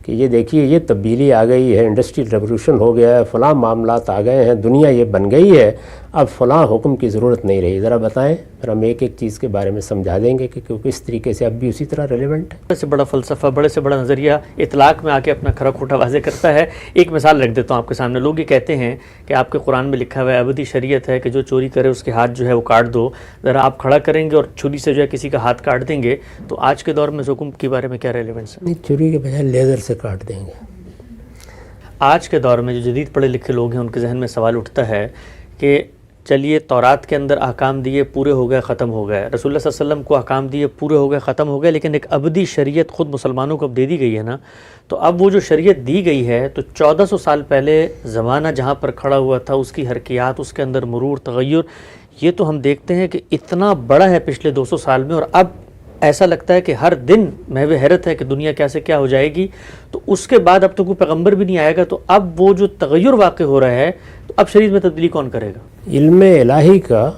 کہ یہ دیکھیے یہ تبدیلی آ گئی ہے، انڈسٹریل ریولوشن ہو گیا ہے، فلاں معاملات آ گئے ہیں، دنیا یہ بن گئی ہے، اب فلاں حکم کی ضرورت نہیں رہی، ذرا بتائیں، پھر ہم ایک ایک چیز کے بارے میں سمجھا دیں گے کہ کیونکہ اس طریقے سے اب بھی اسی طرح ریلیونٹ ہے۔ بڑے سے بڑا فلسفہ، بڑے سے بڑا نظریہ اطلاق میں آ کے اپنا کھرا کھوٹا واضح کرتا ہے۔ ایک مثال رکھ دیتا ہوں آپ کے سامنے۔ لوگ یہ کہتے ہیں کہ آپ کے قرآن میں لکھا ہوا ہے، ابدی شریعت ہے کہ جو چوری کرے اس کے ہاتھ جو ہے وہ کاٹ دو، ذرا آپ کھڑا کریں گے اور چھری سے جو ہے کسی کا ہاتھ کاٹ دیں گے تو آج کے دور میں اس حکم کے بارے میں کیا ریلیونس ہے؟ نہیں، چھری کے بجائے لیزر سے کاٹ دیں گے۔ آج کے دور میں جو جدید پڑھے لکھے لوگ ہیں ان کے ذہن میں سوال اٹھتا ہے کہ چلیے تورات کے اندر احکام دیے پورے ہو گئے، ختم ہو گئے، رسول اللہ صلی اللہ علیہ وسلم کو احکام دیے پورے ہو گئے، ختم ہو گئے، لیکن ایک ابدی شریعت خود مسلمانوں کو اب دے دی گئی ہے نا، تو اب وہ جو شریعت دی گئی ہے تو 1400 سال پہلے زمانہ جہاں پر کھڑا ہوا تھا، اس کی حرکیات، اس کے اندر مرور، تغیر، یہ تو ہم دیکھتے ہیں کہ اتنا بڑا ہے پچھلے 200 سال میں، اور اب ایسا لگتا ہے کہ ہر دن محو حیرت ہے کہ دنیا کیسے کیا ہو جائے گی۔ تو اس کے بعد اب تو کوئی پیغمبر بھی نہیں آئے گا، تو اب وہ جو تغیر واقع ہو رہا ہے تو اب شریعت میں تبدیلی کون کرے گا؟ علم الہی کا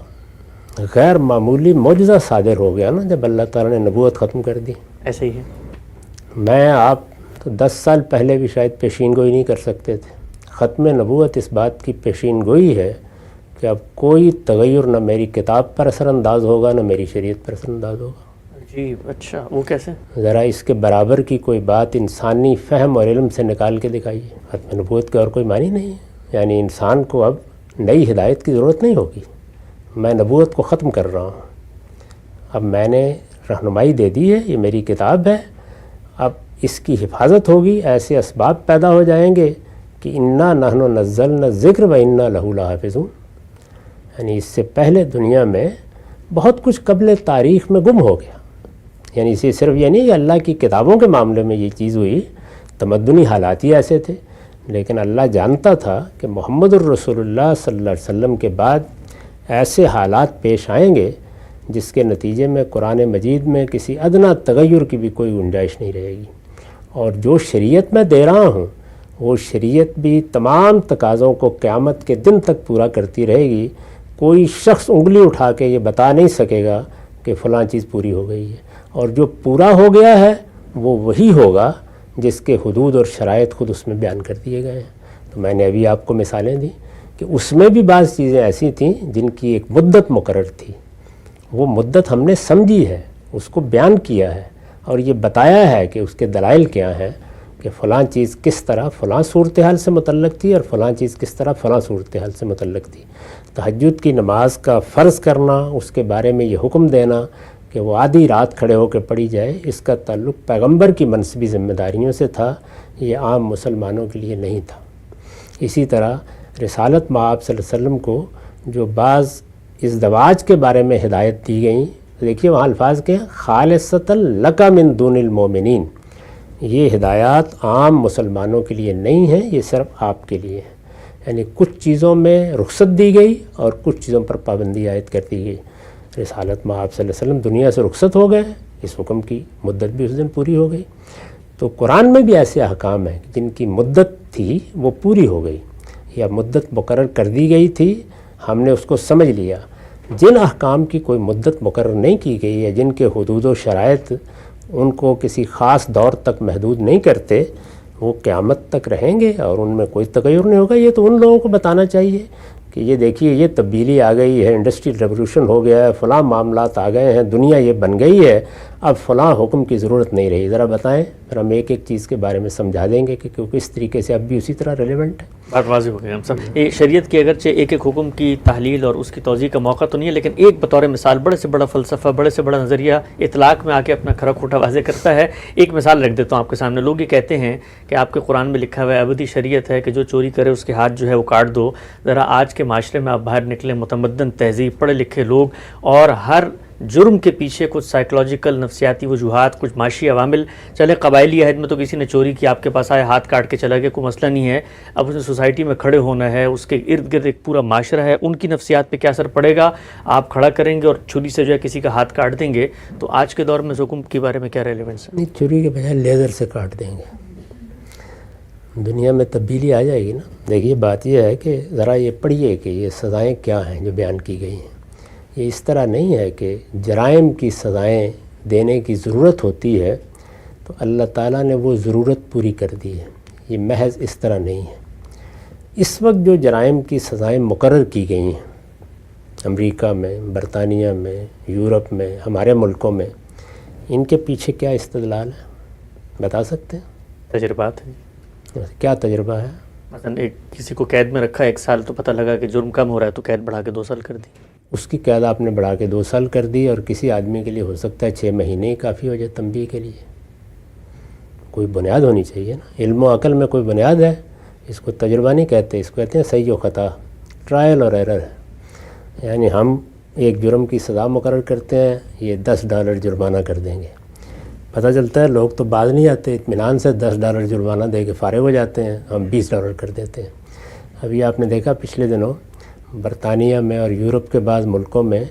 غیر معمولی معجزہ صادر ہو گیا نا جب اللہ تعالیٰ نے نبوت ختم کر دی۔ ایسے ہی ہے۔ میں آپ تو 10 سال پہلے بھی شاید پیشین گوئی نہیں کر سکتے تھے۔ ختم نبوت اس بات کی پیشین گوئی ہے کہ اب کوئی تغیر نہ میری کتاب پر اثر انداز ہوگا نہ میری شریعت پر اثر انداز ہوگا۔ جی اچھا، وہ کیسے؟ ذرا اس کے برابر کی کوئی بات انسانی فہم اور علم سے نکال کے دکھائیے۔ ختم نبوت کے اور کوئی معنی نہیں ہے، یعنی انسان کو اب نئی ہدایت کی ضرورت نہیں ہوگی۔ میں نبوت کو ختم کر رہا ہوں، اب میں نے رہنمائی دے دی ہے، یہ میری کتاب ہے، اب اس کی حفاظت ہوگی، ایسے اسباب پیدا ہو جائیں گے کہ انا نحن نزلنا الذکر و انا لہ لحافظون۔ یعنی اس سے پہلے دنیا میں بہت کچھ قبل تاریخ میں گم ہو گیا، یعنی اسے صرف یہ نہیں کہ اللہ کی کتابوں کے معاملے میں یہ چیز ہوئی، تمدنی حالات ہی ایسے تھے، لیکن اللہ جانتا تھا کہ محمد الرسول اللہ صلی اللہ علیہ وسلم کے بعد ایسے حالات پیش آئیں گے جس کے نتیجے میں قرآن مجید میں کسی ادنا تغیر کی بھی کوئی گنجائش نہیں رہے گی، اور جو شریعت میں دے رہا ہوں وہ شریعت بھی تمام تقاضوں کو قیامت کے دن تک پورا کرتی رہے گی۔ کوئی شخص انگلی اٹھا کے یہ بتا نہیں سکے گا کہ فلاں چیز پوری ہو گئی ہے، اور جو پورا ہو گیا ہے وہ وہی ہوگا جس کے حدود اور شرائط خود اس میں بیان کر دیے گئے ہیں۔ تو میں نے ابھی آپ کو مثالیں دیں کہ اس میں بھی بعض چیزیں ایسی تھیں جن کی ایک مدت مقرر تھی، وہ مدت ہم نے سمجھی ہے، اس کو بیان کیا ہے اور یہ بتایا ہے کہ اس کے دلائل کیا ہیں کہ فلاں چیز کس طرح فلاں صورتحال سے متعلق تھی اور فلاں چیز کس طرح فلاں صورتحال سے متعلق تھی۔ تہجد کی نماز کا فرض کرنا، اس کے بارے میں یہ حکم دینا کہ وہ آدھی رات کھڑے ہو کے پڑھی جائے، اس کا تعلق پیغمبر کی منصبی ذمہ داریوں سے تھا، یہ عام مسلمانوں کے لیے نہیں تھا۔ اسی طرح رسالت مآب صلی اللہ علیہ وسلم کو جو بعض ازدواج کے بارے میں ہدایت دی گئیں، دیکھیے وہاں الفاظ کے ہیں خالصۃ لک من دون المومنین، یہ ہدایات عام مسلمانوں کے لیے نہیں ہیں، یہ صرف آپ کے لیے ہیں۔ یعنی کچھ چیزوں میں رخصت دی گئی اور کچھ چیزوں پر پابندی عائد کر دی گئی۔ رسالت مآب صلی اللہ علیہ وسلم دنیا سے رخصت ہو گئے، اس حکم کی مدت بھی اس دن پوری ہو گئی۔ تو قرآن میں بھی ایسے احکام ہیں جن کی مدت تھی وہ پوری ہو گئی یا مدت مقرر کر دی گئی تھی، ہم نے اس کو سمجھ لیا۔ جن احکام کی کوئی مدت مقرر نہیں کی گئی ہے، جن کے حدود و شرائط ان کو کسی خاص دور تک محدود نہیں کرتے، وہ قیامت تک رہیں گے اور ان میں کوئی تغیر نہیں ہوگا۔ یہ تو ان لوگوں کو بتانا چاہیے کہ یہ دیکھیے یہ تبدیلی آ گئی ہے، انڈسٹریل ریولوشن ہو گیا ہے، فلاں معاملات آ گئے ہیں، دنیا یہ بن گئی ہے، اب فلاں حکم کی ضرورت نہیں رہی، ذرا بتائیں، پھر ہم ایک ایک چیز کے بارے میں سمجھا دیں گے کہ کیونکہ اس طریقے سے اب بھی اسی طرح ریلیونٹ ہے۔ بات واضح ہو گئی ہم سب۔ یہ شریعت کی اگرچہ ایک ایک حکم کی تحلیل اور اس کی توضیح کا موقع تو نہیں ہے، لیکن ایک بطور مثال بڑے سے بڑا فلسفہ، بڑے سے بڑا نظریہ اطلاق میں آ کے اپنا کھرا کھوٹا واضح کرتا ہے۔ ایک مثال رکھ دیتا ہوں آپ کے سامنے۔ لوگ یہ کہتے ہیں کہ آپ کے قرآن میں لکھا ہوا ہے ابدی شریعت ہے کہ جو چوری کرے اس کے ہاتھ جو ہے وہ کاٹ دو، ذرا آج کے معاشرے میں آپ باہر نکلیں، متمدن تہذیب، پڑھے لکھے لوگ، اور ہر جرم کے پیچھے کچھ سائیکلوجیکل نفسیاتی وجوہات، کچھ معاشی عوامل، چلے قبائلی عہد میں تو کسی نے چوری کی، آپ کے پاس آیا، ہاتھ کاٹ کے چلا گیا، کوئی مسئلہ نہیں ہے، اب اس نے سوسائٹی میں کھڑے ہونا ہے، اس کے ارد گرد ایک پورا معاشرہ ہے، ان کی نفسیات پہ کیا اثر پڑے گا، آپ کھڑا کریں گے اور چھری سے جو ہے کسی کا ہاتھ کاٹ دیں گے، تو آج کے دور میں اس حکم کے بارے میں کیا ریلیونس ہے؟ نہیں، چھری کے بجائے لیزر سے کاٹ دیں گے، دنیا میں تبدیلی آ جائے گی نا۔ دیکھیے بات یہ ہے کہ ذرا یہ پڑھیے کہ یہ سزائیں کیا ہیں جو بیان کی گئی ہیں۔ یہ اس طرح نہیں ہے کہ جرائم کی سزائیں دینے کی ضرورت ہوتی ہے تو اللہ تعالیٰ نے وہ ضرورت پوری کر دی ہے، یہ محض اس طرح نہیں ہے۔ اس وقت جو جرائم کی سزائیں مقرر کی گئی ہیں امریکہ میں، برطانیہ میں، یورپ میں، ہمارے ملکوں میں، ان کے پیچھے کیا استدلال ہے بتا سکتے ہیں؟ تجربات ہیں۔ کیا تجربہ ہے؟ مثلا ایک کسی کو قید میں رکھا 1 سال، تو پتہ لگا کہ جرم کم ہو رہا ہے تو قید بڑھا کے 2 سال کر دی۔ اس کی قید آپ نے بڑھا کے 2 سال کر دی، اور کسی آدمی کے لیے ہو سکتا ہے 6 مہینے ہی کافی ہو جائے تنبیہ کے لیے۔ کوئی بنیاد ہونی چاہیے نا، علم و عقل میں کوئی بنیاد ہے۔ اس کو تجربہ نہیں کہتے، اس کو کہتے ہیں صحیح و خطا، ٹرائل اور ایرر ہے۔ یعنی ہم ایک جرم کی سزا مقرر کرتے ہیں، یہ $10 جرمانہ کر دیں گے، پتہ چلتا ہے لوگ تو باز نہیں آتے، اطمینان سے $10 جرمانہ دے کے فارغ ہو جاتے ہیں، ہم $20 کر دیتے ہیں۔ ابھی آپ نے دیکھا پچھلے دنوں برطانیہ میں اور یورپ کے بعض ملکوں میں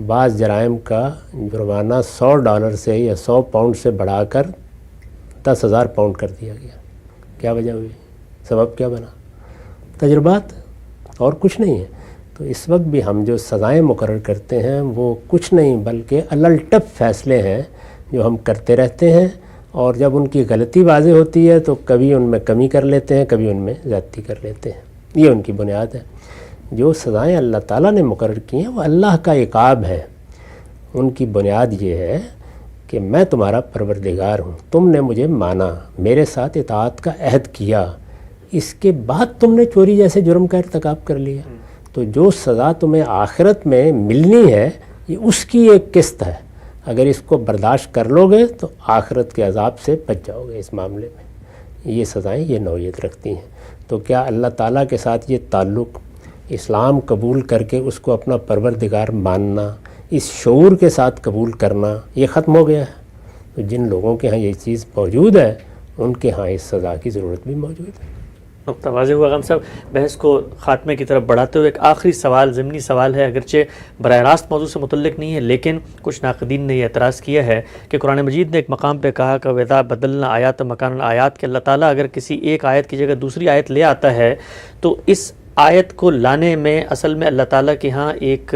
بعض جرائم کا جرمانہ $100 سے یا 100 پاؤنڈ سے بڑھا کر 10,000 پاؤنڈ کر دیا گیا۔ کیا وجہ ہوئی؟ سبب کیا بنا؟ تجربات، اور کچھ نہیں ہے۔ تو اس وقت بھی ہم جو سزائیں مقرر کرتے ہیں وہ کچھ نہیں بلکہ الٹپ فیصلے ہیں جو ہم کرتے رہتے ہیں، اور جب ان کی غلطی واضح ہوتی ہے تو کبھی ان میں کمی کر لیتے ہیں، کبھی ان میں زیادتی کر لیتے ہیں۔ یہ ان کی بنیاد ہے۔ جو سزائیں اللہ تعالیٰ نے مقرر کی ہیں وہ اللہ کا عقاب ہے۔ ان کی بنیاد یہ ہے کہ میں تمہارا پروردگار ہوں، تم نے مجھے مانا، میرے ساتھ اطاعت کا عہد کیا، اس کے بعد تم نے چوری جیسے جرم کا ارتکاب کر لیا، تو جو سزا تمہیں آخرت میں ملنی ہے یہ اس کی ایک قسط ہے۔ اگر اس کو برداشت کر لو گے تو آخرت کے عذاب سے بچ جاؤ گے۔ اس معاملے میں یہ سزائیں یہ نوعیت رکھتی ہیں۔ تو کیا اللہ تعالیٰ کے ساتھ یہ تعلق، اسلام قبول کر کے اس کو اپنا پروردگار ماننا، اس شعور کے ساتھ قبول کرنا، یہ ختم ہو گیا ہے؟ تو جن لوگوں کے ہاں یہ چیز موجود ہے ان کے ہاں اس سزا کی ضرورت بھی موجود ہے۔ نقطہ واضح ہوا غم صاحب۔ بحث کو خاتمے کی طرف بڑھاتے ہوئے ایک آخری سوال، ضمنی سوال ہے، اگرچہ براہ راست موضوع سے متعلق نہیں ہے، لیکن کچھ ناقدین نے یہ اعتراض کیا ہے کہ قرآن مجید نے ایک مقام پہ کہا کہ وَإِذَا بَدَّلْنَا آیَاتَ مَكَانَ الْآيَاتِ، کہ اللہ تعالیٰ اگر کسی ایک آیت کی جگہ دوسری آیت لے آتا ہے تو اس آیت کو لانے میں اصل میں اللہ تعالیٰ کے ہاں ایک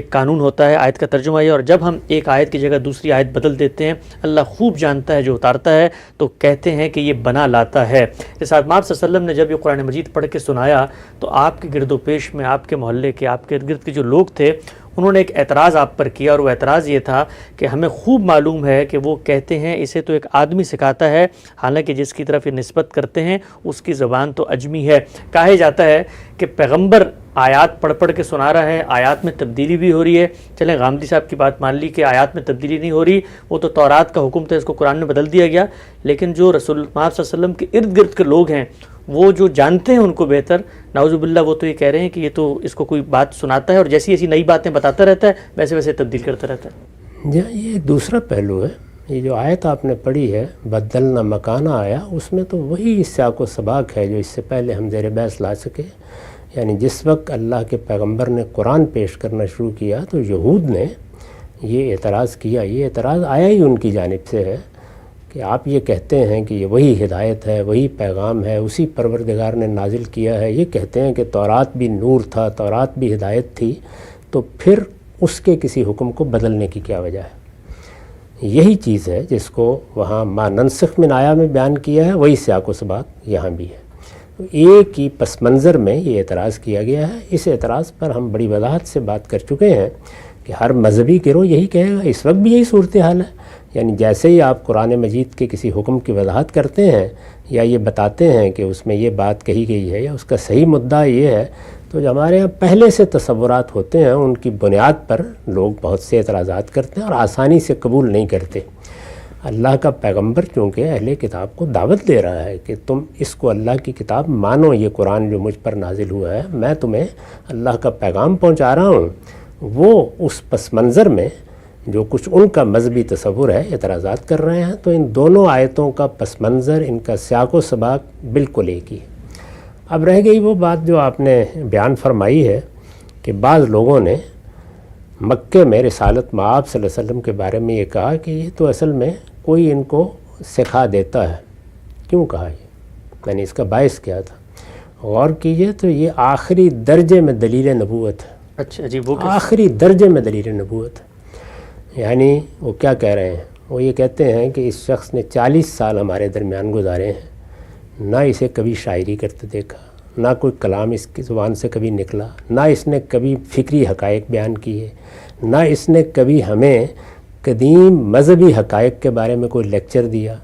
قانون ہوتا ہے، آیت کا ترجمہ یہ، اور جب ہم ایک آیت کی جگہ دوسری آیت بدل دیتے ہیں اللہ خوب جانتا ہے جو اتارتا ہے، تو کہتے ہیں کہ یہ بنا لاتا ہے۔ جیسے آپ صلی اللہ علیہ وسلم نے جب یہ قرآن مجید پڑھ کے سنایا تو آپ کے گرد و پیش میں، آپ کے محلے کے، آپ کے ارد گرد کے جو لوگ تھے، انہوں نے ایک اعتراض آپ پر کیا، اور وہ اعتراض یہ تھا کہ ہمیں خوب معلوم ہے کہ وہ کہتے ہیں اسے تو ایک آدمی سکھاتا ہے، حالانکہ جس کی طرف یہ نسبت کرتے ہیں اس کی زبان تو عجمی ہے۔ کہا جاتا ہے کہ پیغمبر آیات پڑھ پڑھ کے سنا رہا ہے، آیات میں تبدیلی بھی ہو رہی ہے۔ چلیں غامدی صاحب کی بات مان لی کہ آیات میں تبدیلی نہیں ہو رہی، وہ تو تورات کا حکم تھا، اس کو قرآن میں بدل دیا گیا، لیکن جو رسول اللہ صلی اللہ علیہ وسلم کے ارد گرد کے لوگ ہیں وہ جو جانتے ہیں ان کو بہتر، نعوذ باللہ، وہ تو یہ کہہ رہے ہیں کہ یہ تو اس کو کوئی بات سناتا ہے اور جیسی ایسی نئی باتیں بتاتا رہتا ہے، ویسے ویسے تبدیل کرتا رہتا ہے۔ جی، یہ ایک دوسرا پہلو ہے۔ یہ جو آیت آپ نے پڑھی ہے بدلنا مکانہ آیا، اس میں تو وہی سیاق و سباق ہے جو اس سے پہلے ہم زیر بحث لا سکے۔ یعنی جس وقت اللہ کے پیغمبر نے قرآن پیش کرنا شروع کیا تو یہود نے یہ اعتراض کیا، یہ اعتراض آیا ہی ان کی جانب سے ہے کہ آپ یہ کہتے ہیں کہ یہ وہی ہدایت ہے، وہی پیغام ہے، اسی پروردگار نے نازل کیا ہے، یہ کہتے ہیں کہ تورات بھی نور تھا، تورات بھی ہدایت تھی، تو پھر اس کے کسی حکم کو بدلنے کی کیا وجہ ہے؟ یہی چیز ہے جس کو وہاں ما ننسخ من آیا میں بیان کیا ہے، وہی سیاق و سباق یہاں بھی ہے۔ ایک ہی پس منظر میں یہ اعتراض کیا گیا ہے۔ اس اعتراض پر ہم بڑی وضاحت سے بات کر چکے ہیں کہ ہر مذہبی گروہ یہی کہے گا، اس وقت بھی یہی صورتحال ہے۔ یعنی جیسے ہی آپ قرآن مجید کے کسی حکم کی وضاحت کرتے ہیں یا یہ بتاتے ہیں کہ اس میں یہ بات کہی گئی ہے یا اس کا صحیح مدعا یہ ہے، تو جو ہمارے یہاں پہلے سے تصورات ہوتے ہیں ان کی بنیاد پر لوگ بہت سے اعتراضات کرتے ہیں اور آسانی سے قبول نہیں کرتے۔ اللہ کا پیغمبر چونکہ اہل کتاب کو دعوت دے رہا ہے کہ تم اس کو اللہ کی کتاب مانو، یہ قرآن جو مجھ پر نازل ہوا ہے، میں تمہیں اللہ کا پیغام پہنچا رہا ہوں، وہ اس پس منظر میں جو کچھ ان کا مذہبی تصور ہے اعتراضات کر رہے ہیں۔ تو ان دونوں آیتوں کا پس منظر، ان کا سیاق و سباق بالکل ایک ہی ہے۔ اب رہ گئی وہ بات جو آپ نے بیان فرمائی ہے کہ بعض لوگوں نے مکے میں رسالت مآب صلی اللہ علیہ وسلم کے بارے میں یہ کہا کہ یہ تو اصل میں کوئی ان کو سکھا دیتا ہے۔ کیوں کہا یہ؟ میں نے اس کا باعث کیا تھا، غور کیجئے تو یہ آخری درجے میں دلیل نبوت ہے۔ اچھا جی، وہ آخری درجے میں دلیل نبوت ہے۔ یعنی وہ کیا کہہ رہے ہیں؟ وہ یہ کہتے ہیں کہ اس شخص نے 40 سال ہمارے درمیان گزارے ہیں، نہ اسے کبھی شاعری کرتے دیکھا، نہ کوئی کلام اس کی زبان سے کبھی نکلا، نہ اس نے کبھی فکری حقائق بیان کیے، نہ اس نے کبھی ہمیں قدیم مذہبی حقائق کے بارے میں کوئی لیکچر دیا،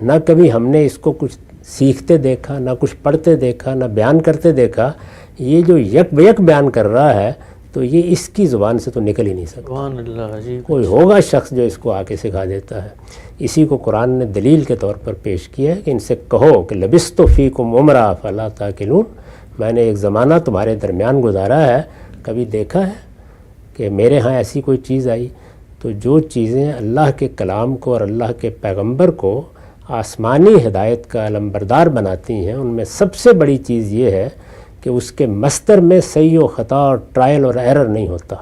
نہ کبھی ہم نے اس کو کچھ سیکھتے دیکھا، نہ کچھ پڑھتے دیکھا، نہ بیان کرتے دیکھا۔ یہ جو یک بیک بیان کر رہا ہے تو یہ اس کی زبان سے تو نکل ہی نہیں سکتا۔ سبحان اللہ، عجیب۔ کوئی ہوگا شخص جو اس کو آ کے سکھا دیتا ہے۔ اسی کو قرآن نے دلیل کے طور پر پیش کیا ہے کہ ان سے کہو کہ لبثت فیکم عمرا فلا تعقلون، میں نے ایک زمانہ تمہارے درمیان گزارا ہے، کبھی دیکھا ہے کہ میرے ہاں ایسی کوئی چیز آئی؟ تو جو چیزیں اللہ کے کلام کو اور اللہ کے پیغمبر کو آسمانی ہدایت کا علمبردار بناتی ہیں، ان میں سب سے بڑی چیز یہ ہے کہ اس کے مصدر میں صحیح و خطا اور ٹرائل اور ایرر نہیں ہوتا۔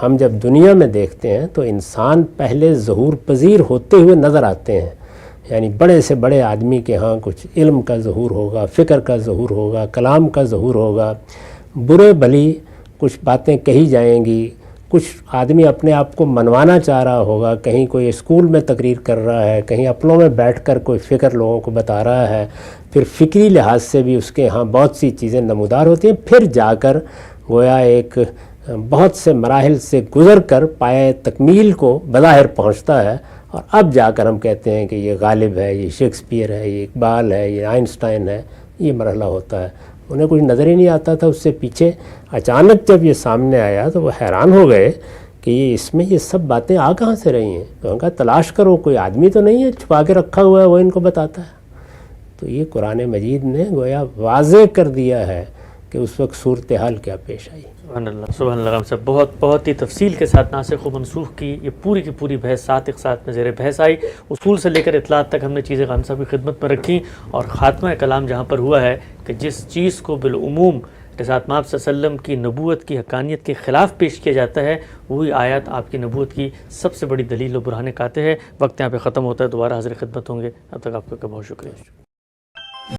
ہم جب دنیا میں دیکھتے ہیں تو انسان پہلے ظہور پذیر ہوتے ہوئے نظر آتے ہیں، یعنی بڑے سے بڑے آدمی کے ہاں کچھ علم کا ظہور ہوگا، فکر کا ظہور ہوگا، کلام کا ظہور ہوگا، برے بھلی کچھ باتیں کہی جائیں گی، کچھ آدمی اپنے آپ کو منوانا چاہ رہا ہوگا، کہیں کوئی اسکول میں تقریر کر رہا ہے، کہیں اپنوں میں بیٹھ کر کوئی فکر لوگوں کو بتا رہا ہے، پھر فکری لحاظ سے بھی اس کے ہاں بہت سی چیزیں نمودار ہوتی ہیں، پھر جا کر گویا ایک بہت سے مراحل سے گزر کر پائے تکمیل کو بظاہر پہنچتا ہے، اور اب جا کر ہم کہتے ہیں کہ یہ غالب ہے، یہ شیکسپیئر ہے، یہ اقبال ہے، یہ آئنسٹائن ہے، یہ مرحلہ ہوتا ہے۔ انہیں کچھ نظر ہی نہیں آتا تھا اس سے پیچھے، اچانک جب یہ سامنے آیا تو وہ حیران ہو گئے کہ یہ اس میں یہ سب باتیں آ کہاں سے رہی ہیں۔ تو ان کا تلاش کرو، کوئی آدمی تو نہیں ہے چھپا کے رکھا ہوا ہے وہ ان کو بتاتا ہے۔ تو یہ قرآن مجید نے گویا واضح کر دیا ہے کہ اس وقت صورتحال کیا پیش آئی۔ سبحان اللہ، سبحان اللہ۔ رام صاحب بہت ہی تفصیل کے ساتھ ناسخ و منسوخ کی یہ پوری کی پوری بحث ساتھ ایک ساتھ میں زیر بحث آئی، اصول سے لے کر اطلاعات تک ہم نے چیزیں خان صاحب کی خدمت میں رکھی، اور خاتمہ کلام جہاں پر ہوا ہے کہ جس چیز کو بالعموم رسالت مآب صلی اللہ علیہ وسلم کی نبوت کی حقانیت کے خلاف پیش کیا جاتا ہے، وہی آیات آپ کی نبوت کی سب سے بڑی دلیل و برہان قاطع ہے۔ وقت یہاں پہ ختم ہوتا ہے، دوبارہ حاضر خدمت ہوں گے، اب تک آپ کا بہت شکریہ۔